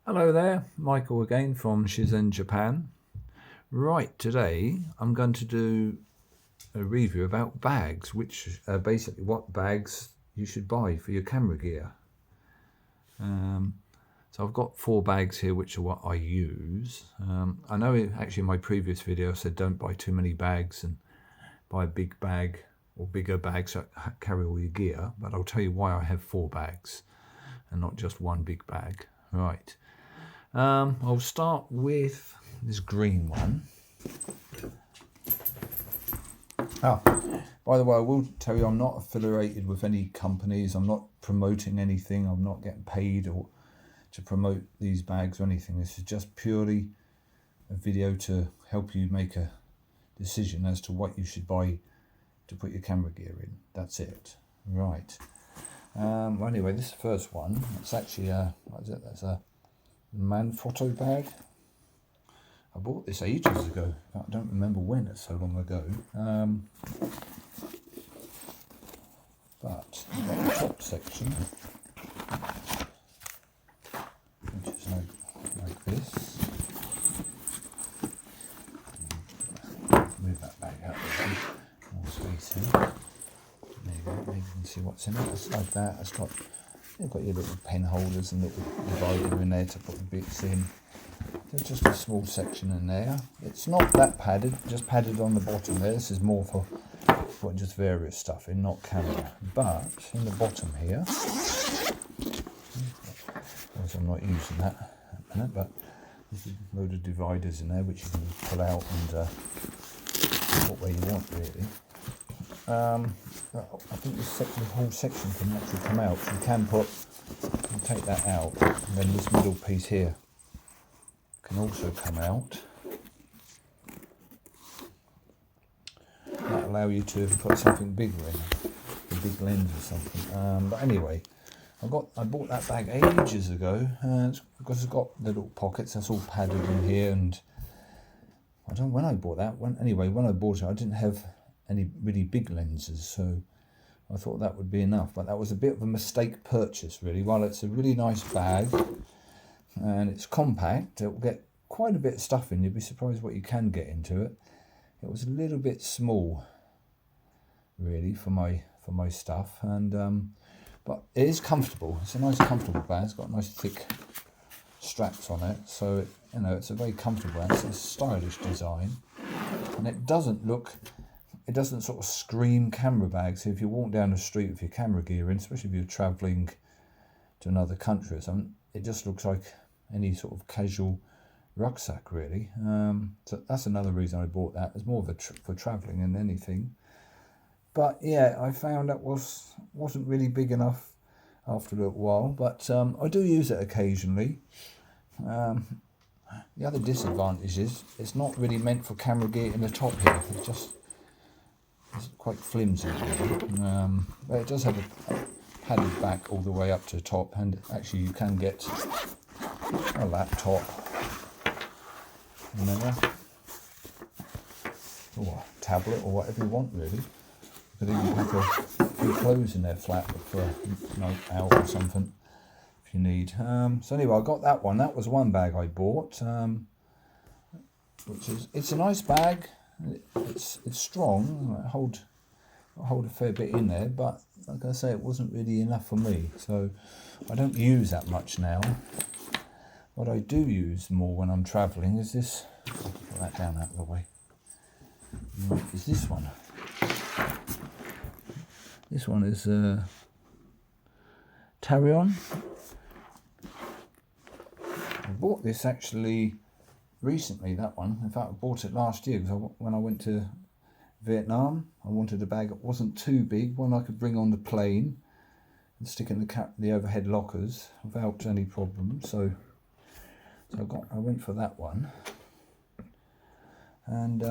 Hello there, Michael again from Shizen Japan. Right, today I'm going to do a review about bags, which are basically what bags you should buy for your camera gear. So I've got 4 bags here, which are what I use. I know actually in my previous video I said don't buy too many bags and buy a big bag or bigger bags so carry all your gear, but I'll tell you why I have 4 bags and not just one big bag. Right. I'll start with this green one. By the way, I will tell you I'm not affiliated with any companies. I'm not promoting anything. I'm not getting paid or to promote these bags or anything. This is just purely a video to help you make a decision as to what you should buy to put your camera gear in. That's it. Right. Well, anyway, this first one, it's actually what is it? That's a Manfrotto bag. I bought this ages ago. I don't remember when, it's so long ago. But you've got the top section, which is like this. Move that bag out there. More space here. There you go. Maybe you can see what's in it. It's like that. You've got your little pen holders and little divider in there to put the bits in. There's just a small section in there. It's not that padded, just padded on the bottom there. This is more for putting just various stuff in, not camera. But in the bottom here, of I'm not using that at the minute, but there's a load of dividers in there which you can pull out and put where you want, really. I think the whole section can actually come out. So you can take that out, and then this middle piece here can also come out. That'll allow you to put something bigger in, a big lens or something. But anyway, I bought that bag ages ago, because it's got the little pockets. That's all padded in here, and I don't know when I bought that. When I bought it, I didn't have any really big lenses, so I thought that would be enough. But that was a bit of a mistake purchase, really. While it's a really nice bag and it's compact, it will get quite a bit of stuff in. You'll be surprised what you can get into it. It was a little bit small, really, for my stuff, and but it is comfortable. It's a nice comfortable bag. It's got nice thick straps on it, so it's a very comfortable bag. It's a stylish design, and it doesn't sort of scream camera bag. So if you walk down the street with your camera gear in, especially if you're travelling to another country or something, it just looks like any sort of casual rucksack, really. So that's another reason I bought that. It's more of for travelling than anything. But yeah, I found that wasn't really big enough after a little while. But I do use it occasionally. The other disadvantage is it's not really meant for camera gear in the top here. It's quite flimsy, really. But it does have a padded back all the way up to the top, and actually you can get a laptop in there, or a tablet, or whatever you want, really. You could even pack a few clothes in there flat for a night out or something if you need. So anyway, I got that one. That was one bag I bought, it's a nice bag. It's strong. I hold a fair bit in there, but like I say, it wasn't really enough for me, so I don't use that much now. What I do use more when I'm travelling is this. I'll put that down out of the way. Is this one. This one is Tarion. I bought this actually recently, that one. In fact, I bought it last year because when I went to Vietnam, I wanted a bag that wasn't too big, one I could bring on the plane and stick in the overhead lockers without any problems. So I went for that one. And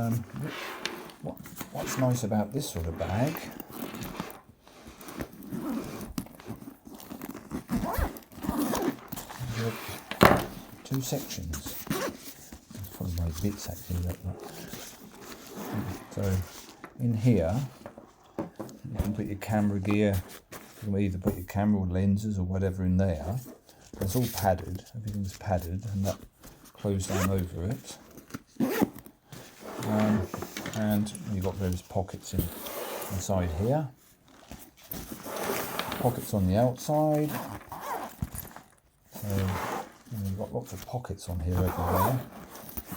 what's nice about this sort of bag, two sections. It's probably my bits actually. So in here you can put your camera gear. You can either put your camera or lenses or whatever in there, It's all padded, everything's padded, and that closed down over it. And you've got various pockets inside here. Pockets on the outside. So you've got lots of pockets on here everywhere.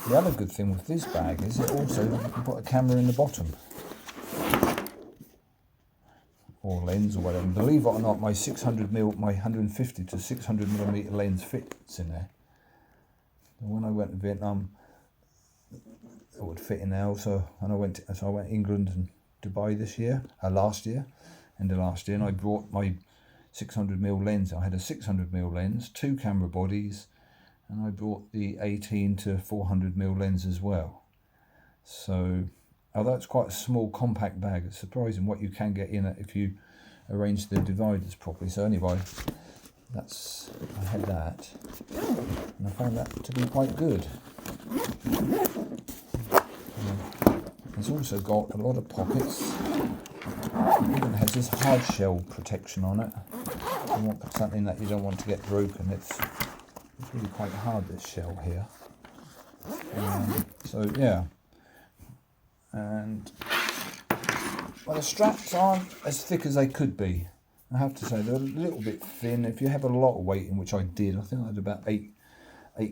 The other good thing with this bag is it also, you can put a camera in the bottom. Or lens or whatever. And believe it or not, my 150 to 600mm lens fits in there. And when I went to Vietnam, it would fit in there also. And I went to England and Dubai this year, last year, end of last year, and I brought my 600mm lens. I had a 600mm lens, 2 camera bodies, and I brought the 18 to 400mm lens as well. So, although it's quite a small compact bag, it's surprising what you can get in it if you arrange the dividers properly. So anyway, I had that, and I found that to be quite good. It's also got a lot of pockets. It even has this hard shell protection on it. You want something that you don't want to get broken. It's really quite hard, this shell here. So yeah, and well, the straps aren't as thick as they could be. I have to say they're a little bit thin. If you have a lot of weight, in which I did, I think I had about 8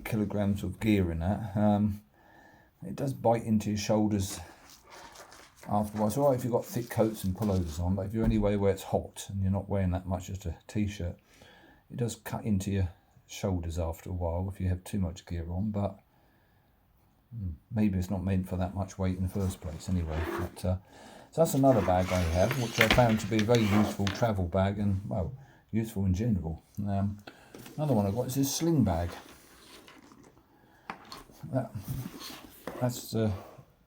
kilograms of gear in that. It does bite into your shoulders afterwards. All right if you've got thick coats and pullovers on, but if you're anywhere where it's hot and you're not wearing that much, just a t-shirt, it does cut into your shoulders after a while if you have too much gear on. But maybe it's not meant for that much weight in the first place anyway. But, so that's another bag I have, which I found to be a very useful travel bag, and well, useful in general. Another one I got is this sling bag. That's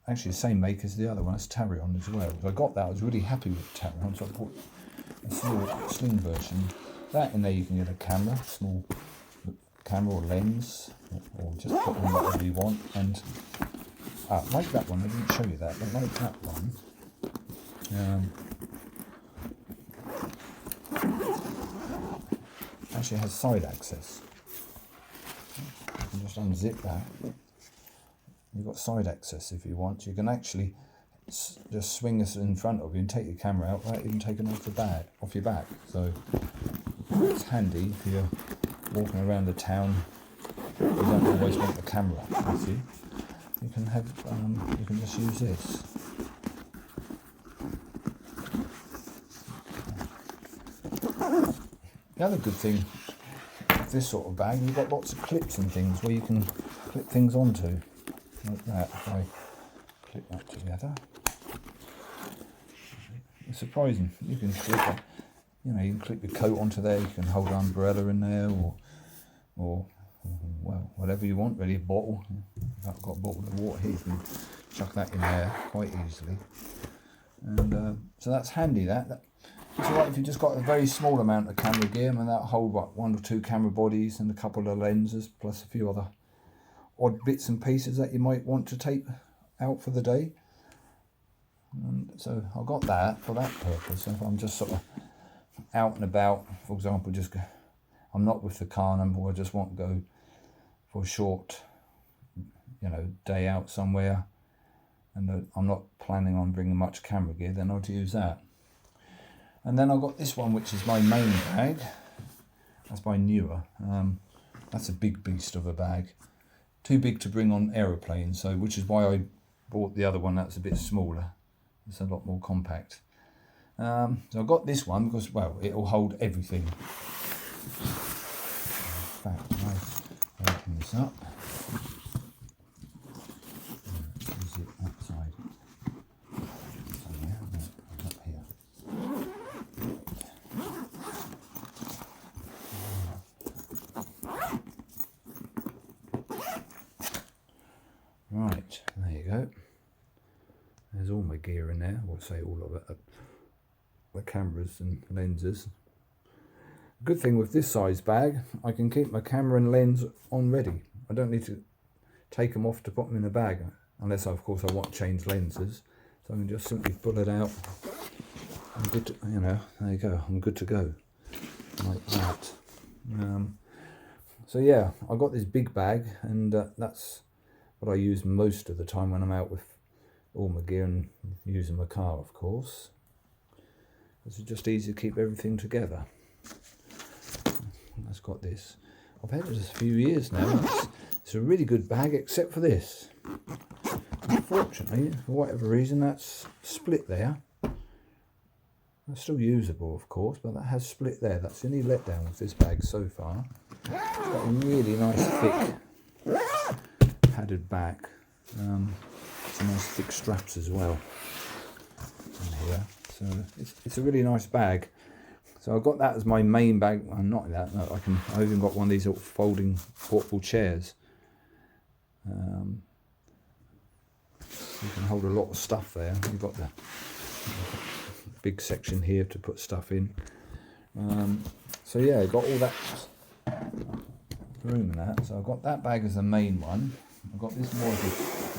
actually the same make as the other one. It's Tarion as well. I got that. I was really happy with Tarion, so I bought a small sling version. That in there you can get a camera, small camera or lens, or just put on whatever you want. And like that one, I didn't show you that, but like that one, actually has side access. You can just unzip that. You've got side access if you want. You can actually just swing this in front of you and take your camera out without even taking off your back. So it's handy if you're walking around the town. You don't always want the camera with you. You can have you can just use this. The other good thing with this sort of bag, you've got lots of clips and things where you can clip things onto. Like that, if I clip that together. It's surprising. You can clip it, you can clip your coat onto there, you can hold an umbrella in there, or well, whatever you want really, a bottle. If I've got a bottle of water here, you can chuck that in there quite easily. And so that's handy, that. It's alright if you've just got a very small amount of camera gear, and that'll hold what, 1 or 2 camera bodies and a couple of lenses, plus a few other odd bits and pieces that you might want to take out for the day. And so I got that for that purpose. If I'm just sort of out and about, for example, I'm not with the car number, I just want to go for a short, day out somewhere, and I'm not planning on bringing much camera gear, then I'd use that. And then I've got this one, which is my main bag. That's my newer. That's a big beast of a bag. Too big to bring on aeroplanes, so which is why I bought the other one that's a bit smaller. It's a lot more compact. So I got this one because, well, it'll hold everything. In fact, I open this up. Is it that side? So yeah, no, up here. Right, there you go. There's all my gear in there. I'll say all of it. The cameras and lenses. Good thing with this size bag, I can keep my camera and lens on ready. I don't need to take them off to put them in a bag, unless of course I want to change lenses. So I can just simply pull it out. I'm good to, there you go. I'm good to go, like that. So yeah, I got this big bag, and that's what I use most of the time when I'm out with all my gear and using my car, of course. It's just easy to keep everything together. It's got this. I've had it a few years now. It's a really good bag, except for this. Unfortunately, for whatever reason, that's split there. It's still usable, of course, but that has split there. That's the only letdown with this bag so far. It's got a really nice thick padded back. Some nice thick straps as well in here. So it's a really nice bag. So I've got that as my main bag. Well, not that. No, I even got one of these little folding portable chairs. You can hold a lot of stuff there. You've got the big section here to put stuff in. So yeah, got all that room in that. So I've got that bag as the main one. I've got this more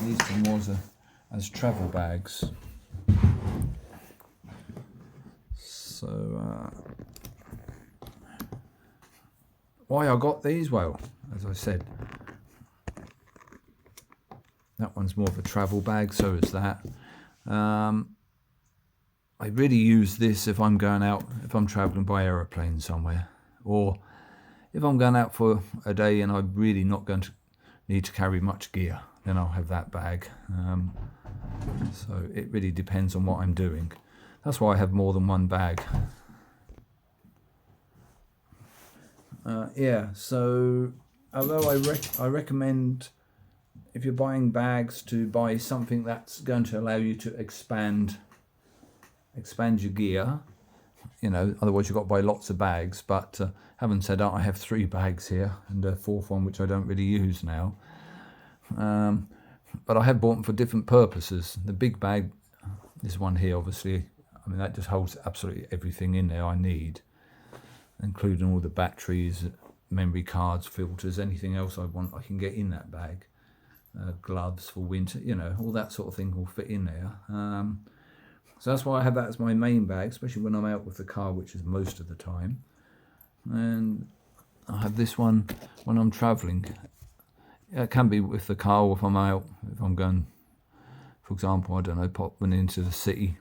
these two more as travel bags. So why I got these? Well, as I said, that one's more of a travel bag, so is that. I really use this if I'm going out, if I'm travelling by aeroplane somewhere, or if I'm going out for a day and I'm really not going to need to carry much gear, then I'll have that bag. So it really depends on what I'm doing. That's why I have more than one bag. Yeah, so although I recommend, if you're buying bags, to buy something that's going to allow you to expand your gear, you know, otherwise you've got to buy lots of bags. But having said that, I have 3 bags here and a 4th one which I don't really use now, but I have bought them for different purposes. The big bag, this one here, obviously, I mean, that just holds absolutely everything in there I need, including all the batteries, memory cards, filters, anything else I want I can get in that bag. Gloves for winter, you know, all that sort of thing will fit in there. So that's why I have that as my main bag, especially when I'm out with the car, which is most of the time. And I have this one when I'm travelling. It can be with the car, or if I'm out, if I'm going, for example, I don't know, popping into the city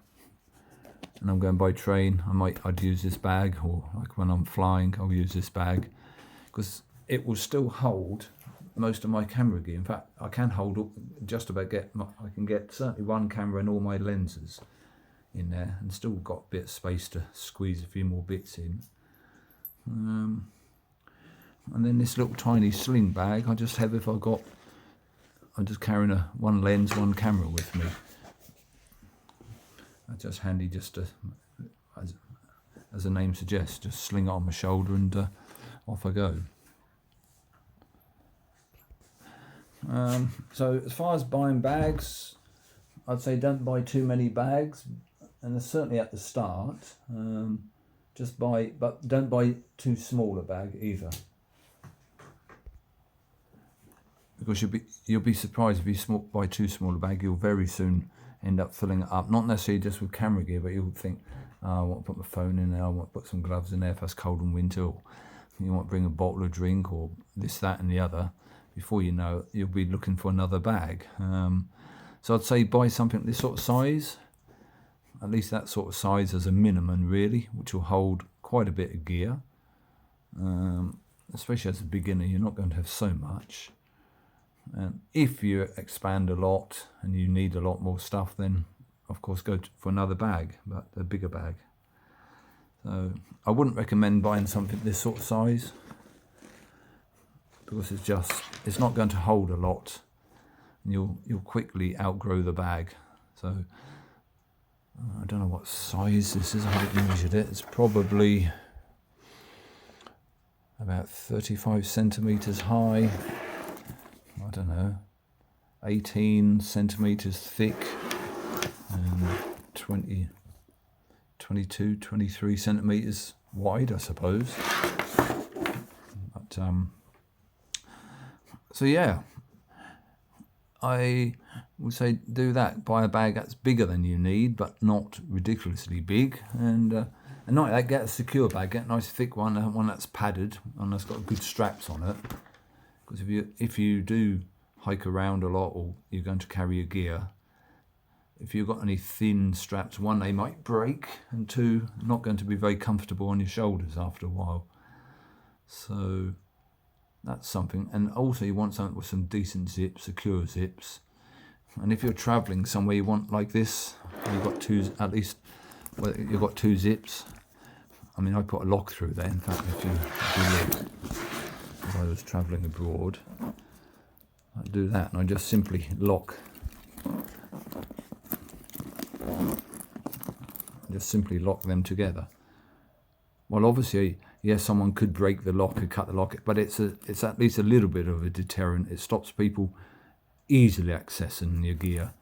and I'm going by train, I'd use this bag, or like when I'm flying, I'll use this bag, because it will still hold most of my camera gear. In fact, I can hold just about I can get certainly one camera and all my lenses in there, and still got a bit of space to squeeze a few more bits in. And then this little tiny sling bag I just have if I'm just carrying one lens, one camera with me. That's just handy, just to, as the name suggests, just sling it on my shoulder and off I go. So as far as buying bags, I'd say don't buy too many bags, and certainly at the start, but don't buy too small a bag either, because you'll be surprised if you buy too small a bag, you'll very soon end up filling it up. Not necessarily just with camera gear, but you'll think, I want to put my phone in there, I want to put some gloves in there if it's cold and winter, or you want to bring a bottle of drink, or this, that and the other. Before you know it, you'll be looking for another bag. So I'd say buy something this sort of size, at least that sort of size as a minimum really, which will hold quite a bit of gear. Especially as a beginner, you're not going to have so much. And if you expand a lot and you need a lot more stuff, then of course go for another bag, but a bigger bag. So I wouldn't recommend buying something this sort of size, because it's not going to hold a lot, and you'll quickly outgrow the bag. So I don't know what size this is. I haven't measured it. It's probably about 35 centimeters high. I don't know, 18 centimeters thick, and 22, 23 centimeters wide, I suppose. But so yeah, I would say do that. Buy a bag that's bigger than you need, but not ridiculously big, and And not that, get a secure bag, get a nice thick one that's padded and that's got good straps on it. Because if you do hike around a lot or you're going to carry your gear, if you've got any thin straps, one, they might break, and two, not going to be very comfortable on your shoulders after a while. So that's something. And also you want something with some decent zips, secure zips. And if you're traveling somewhere you want like this, you've got two, at least, well, you've got two zips. I mean, I put a lock through there. In fact, if you look, if I was traveling abroad, I'd do that and I just simply lock. Just simply lock them together. Well, obviously, yes, someone could break the lock and cut the lock, but it's at least a little bit of a deterrent. It stops people easily accessing your gear,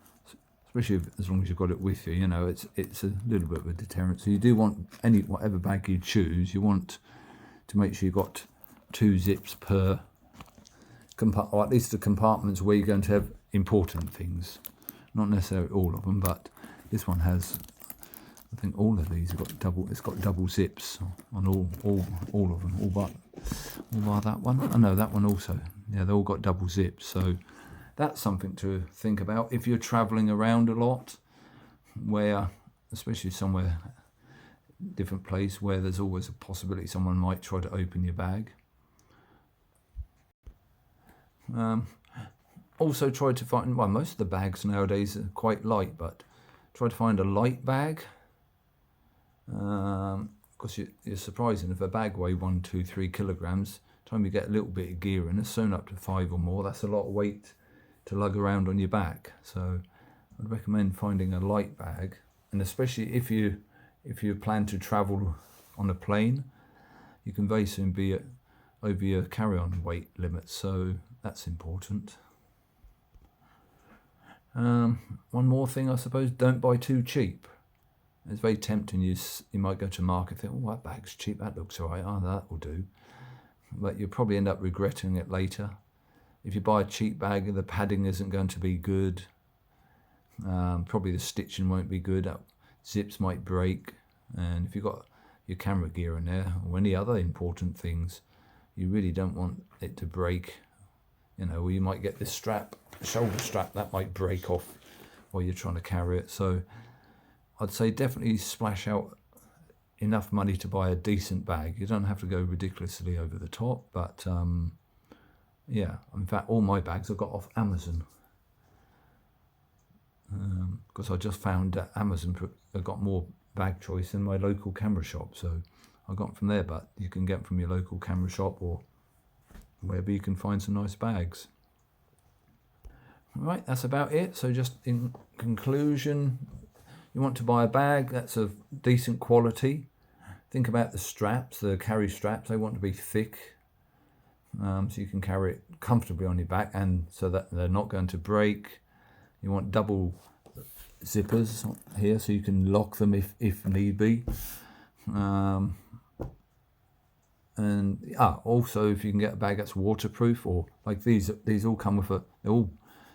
especially as long as you've got it with you. You know, it's a little bit of a deterrent. So you do want whatever bag you choose, you want to make sure you've got two zips per compartment, or at least the compartments where you're going to have important things. Not necessarily all of them, but this one has. I think all of these have got double. It's got double zips on all of them. All bar that one. Oh no, that one also. Yeah, they all got double zips. So that's something to think about if you're travelling around a lot, where, especially somewhere different place where there's always a possibility someone might try to open your bag. Also try to find, well, most of the bags nowadays are quite light, but try to find a light bag. Because you're surprising if a bag weighs 1, 2, 3 kilograms. Time you get a little bit of gear in, it's sewn up to 5 or more. That's a lot of weight to lug around on your back. So I'd recommend finding a light bag, and especially if you plan to travel on a plane, you can very soon be over your carry-on weight limit. So that's important. One more thing, I suppose: don't buy too cheap. It's very tempting. You might go to market and think, oh, that bag's cheap, that looks all right, oh, that will do. But you'll probably end up regretting it later. If you buy a cheap bag, the padding isn't going to be good. Probably the stitching won't be good. Zips might break. And if you've got your camera gear in there or any other important things, you really don't want it to break. You know, or you might get this strap, shoulder strap, that might break off while you're trying to carry it. So I'd say definitely splash out enough money to buy a decent bag. You don't have to go ridiculously over the top, but yeah, in fact, all my bags I got off Amazon, because I just found that Amazon have got more bag choice than my local camera shop, so I got them from there. But you can get them from your local camera shop or wherever you can find some nice bags. Right, that's about it. So just in conclusion, you want to buy a bag that's of decent quality. Think about the straps, the carry straps. They want to be thick, so you can carry it comfortably on your back, and so that they're not going to break. You want double zippers here, so you can lock them if need be. And also, if you can get a bag that's waterproof, or like these all come with they're all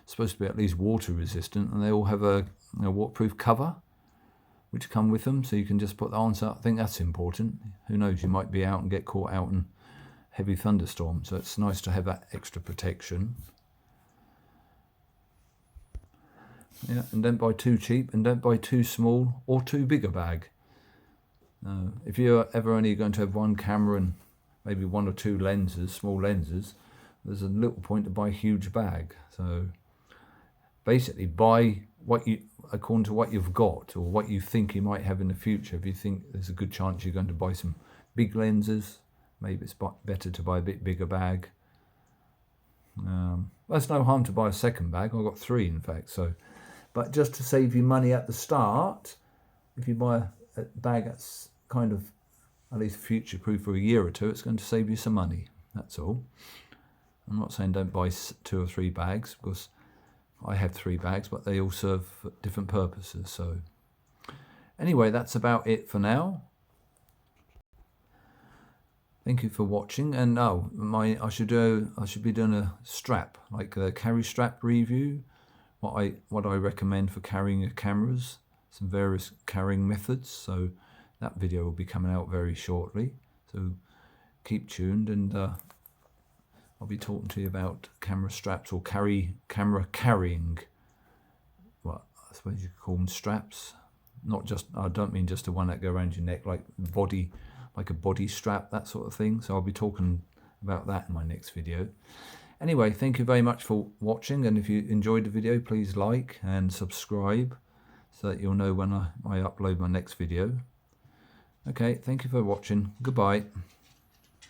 supposed to be at least water resistant, and they all have a waterproof cover which come with them, so you can just put that on. So I think that's important. Who knows, you might be out and get caught out in heavy thunderstorms, so it's nice to have that extra protection. Yeah, and don't buy too cheap, and don't buy too small or too big a bag. If you're ever only going to have one camera and maybe 1 or 2 lenses, small lenses, there's a little point to buy a huge bag. So basically buy according to what you've got or what you think you might have in the future. If you think there's a good chance you're going to buy some big lenses, maybe it's better to buy a bit bigger bag. There's no harm to buy a second bag. I've got 3 in fact. But just to save you money at the start, if you buy a bag that's kind of at least future proof for a year or 2, it's going to save you some money. That's all. I'm not saying don't buy 2 or 3 bags, because I have 3 bags, but they all serve different purposes. So anyway, that's about it for now. Thank you for watching. And I should be doing a strap, like a carry strap review. What I recommend for carrying your cameras, some various carrying methods. So that video will be coming out very shortly, so keep tuned, and I'll be talking to you about camera straps, or camera carrying, well, I suppose you could call them straps. Not just, I don't mean just the one that go around your neck, like a body strap, that sort of thing. So I'll be talking about that in my next video. Anyway, thank you very much for watching, and if you enjoyed the video, please like and subscribe so that you'll know when I upload my next video. Okay, thank you for watching. Goodbye.